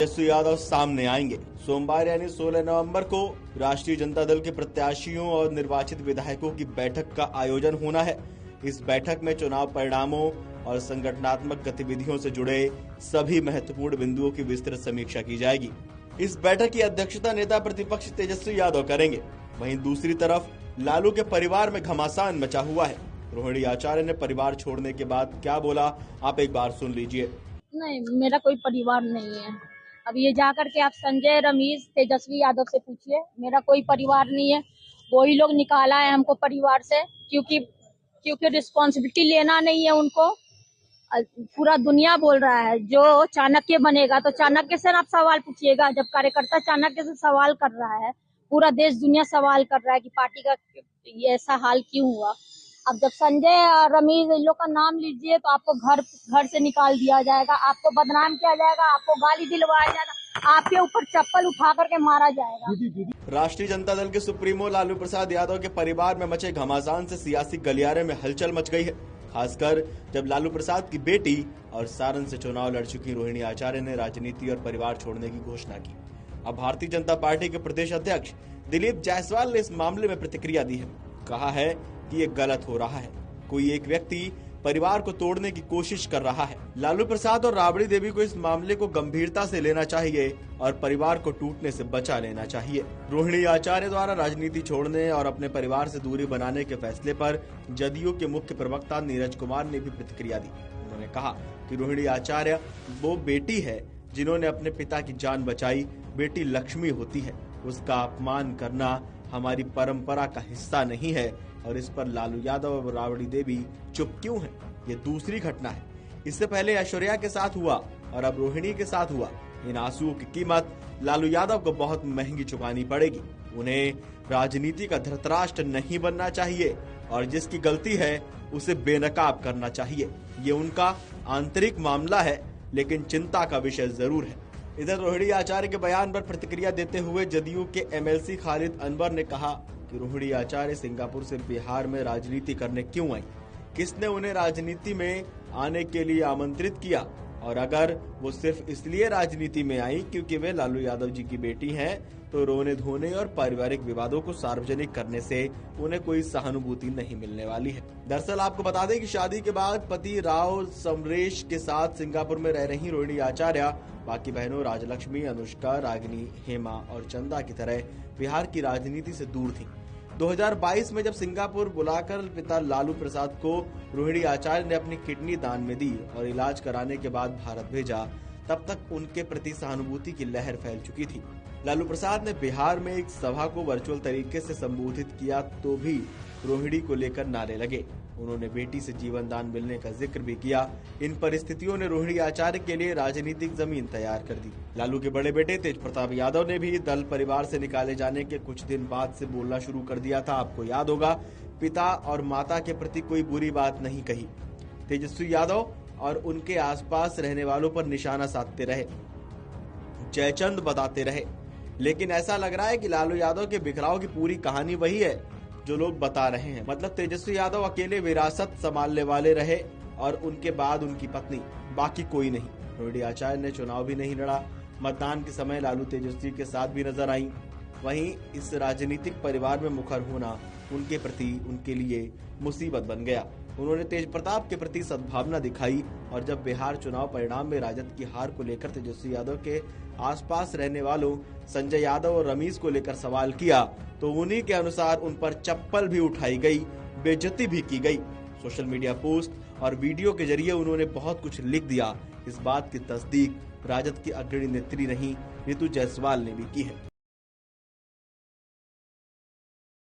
तेजस्वी यादव सामने आएंगे। सोमवार यानी 16 नवंबर को राष्ट्रीय जनता दल के प्रत्याशियों और निर्वाचित विधायकों की बैठक का आयोजन होना है। इस बैठक में चुनाव परिणामों और संगठनात्मक गतिविधियों से जुड़े सभी महत्वपूर्ण बिंदुओं की विस्तृत समीक्षा की जाएगी। इस बैठक की अध्यक्षता नेता प्रतिपक्ष तेजस्वी यादव करेंगे। वहीं दूसरी तरफ लालू के परिवार में घमासान मचा हुआ है। रोहिणी आचार्य ने परिवार छोड़ने के बाद क्या बोला, आप एक बार सुन लीजिए। नहीं, मेरा कोई परिवार नहीं है। अब ये जाकर के आप संजय, रमेश, तेजस्वी यादव से पूछिए, मेरा कोई परिवार नहीं है। वही लोग निकाला है हमको परिवार से, क्योंकि रिस्पॉन्सिबिलिटी लेना नहीं है उनको। पूरा दुनिया बोल रहा है जो चाणक्य बनेगा, तो चाणक्य से आप सवाल पूछिएगा। जब कार्यकर्ता चाणक्य से सवाल कर रहा है, पूरा देश दुनिया सवाल कर रहा है कि पार्टी का ये ऐसा हाल क्यों हुआ। अब जब संजय और रमेश इन लोग का नाम लीजिए तो आपको घर से निकाल दिया जाएगा, आपको बदनाम किया जाएगा, आपको गाली दिलवाया जाएगा, आपके ऊपर चप्पल उठा करके मारा जाएगा। राष्ट्रीय जनता दल के सुप्रीमो लालू प्रसाद यादव के परिवार में मचे घमासान से सियासी गलियारे में हलचल मच गई है। खासकर जब लालू प्रसाद की बेटी और सारण से चुनाव लड़ चुकी रोहिणी आचार्य ने राजनीति और परिवार छोड़ने की घोषणा की। अब भारतीय जनता पार्टी के प्रदेश अध्यक्ष दिलीप जायसवाल ने इस मामले में प्रतिक्रिया दी है। कहा है कि ये गलत हो रहा है, कोई एक व्यक्ति परिवार को तोड़ने की कोशिश कर रहा है। लालू प्रसाद और राबड़ी देवी को इस मामले को गंभीरता से लेना चाहिए और परिवार को टूटने से बचा लेना चाहिए। रोहिणी आचार्य द्वारा राजनीति छोड़ने और अपने परिवार से दूरी बनाने के फैसले पर जदयू के मुख्य प्रवक्ता नीरज कुमार ने भी प्रतिक्रिया दी। उन्होंने कहा कि रोहिणी आचार्य वो बेटी है जिन्होंने अपने पिता की जान बचाई। बेटी लक्ष्मी होती है, उसका अपमान करना हमारी परंपरा का हिस्सा नहीं है और इस पर लालू यादव और राबड़ी देवी चुप क्यों हैं? ये दूसरी घटना है। इससे पहले ऐश्वर्या के साथ हुआ और अब रोहिणी के साथ हुआ। इन आंसुओं की कीमत लालू यादव को बहुत महंगी चुकानी पड़ेगी। उन्हें राजनीति का धृतराष्ट्र नहीं बनना चाहिए और जिसकी गलती है उसे बेनकाब करना चाहिए। ये उनका आंतरिक मामला है, लेकिन चिंता का विषय जरूर है। इधर रोहिणी आचार्य के बयान पर प्रतिक्रिया देते हुए जदयू के एमएलसी खालिद अनवर ने कहा कि रोहिणी आचार्य सिंगापुर से बिहार में राजनीति करने क्यों आई, किसने उन्हें राजनीति में आने के लिए आमंत्रित किया, और अगर वो सिर्फ इसलिए राजनीति में आई क्योंकि वे लालू यादव जी की बेटी हैं, तो रोने धोने और पारिवारिक विवादों को सार्वजनिक करने से उन्हें कोई सहानुभूति नहीं मिलने वाली है। दरअसल आपको बता दें कि शादी के बाद पति राव समरेश के साथ सिंगापुर में रह रही रोहिणी आचार्य बाकी बहनों राजलक्ष्मी, अनुष्का, रागिनी, हेमा और चंदा की तरह बिहार की राजनीति से दूर थी। 2022 में जब सिंगापुर बुलाकर पिता लालू प्रसाद को रोहिणी आचार्य ने अपनी किडनी दान में दी और इलाज कराने के बाद भारत भेजा, तब तक उनके प्रति सहानुभूति की लहर फैल चुकी थी। लालू प्रसाद ने बिहार में एक सभा को वर्चुअल तरीके से संबोधित किया तो भी रोहिणी को लेकर नारे लगे। उन्होंने बेटी से जीवन दान मिलने का जिक्र भी किया। इन परिस्थितियों ने रोहिणी आचार्य के लिए राजनीतिक जमीन तैयार कर दी। लालू के बड़े बेटे तेज प्रताप यादव ने भी दल परिवार से निकाले जाने के कुछ दिन बाद से बोलना शुरू कर दिया था। आपको याद होगा, पिता और माता के प्रति कोई बुरी बात नहीं कही। तेजस्वी यादव और उनके आसपास रहने वालों पर निशाना साधते रहे, जयचंद बताते रहे, लेकिन ऐसा लग रहा है कि लालू यादव के बिखराव की पूरी कहानी वही है जो लोग बता रहे हैं। मतलब तेजस्वी यादव अकेले विरासत संभालने वाले रहे और उनके बाद उनकी पत्नी, बाकी कोई नहीं। रोहिणी आचार्य ने चुनाव भी नहीं लड़ा। मतदान के समय लालू तेजस्वी के साथ भी नजर आई। वहीं इस राजनीतिक परिवार में मुखर होना उनके प्रति, उनके लिए मुसीबत बन गया। उन्होंने तेज प्रताप के प्रति सद्भावना दिखाई और जब बिहार चुनाव परिणाम में राजद की हार को लेकर तेजस्वी यादव के आसपास रहने वालों संजय यादव और रमेश को लेकर सवाल किया, तो उन्हीं के अनुसार उन पर चप्पल भी उठाई गई, बेइज्जती भी की गई। सोशल मीडिया पोस्ट और वीडियो के जरिए उन्होंने बहुत कुछ लिख दिया। इस बात की तस्दीक राजद की अग्रणी नेत्री रही ऋतु जायसवाल ने भी की है।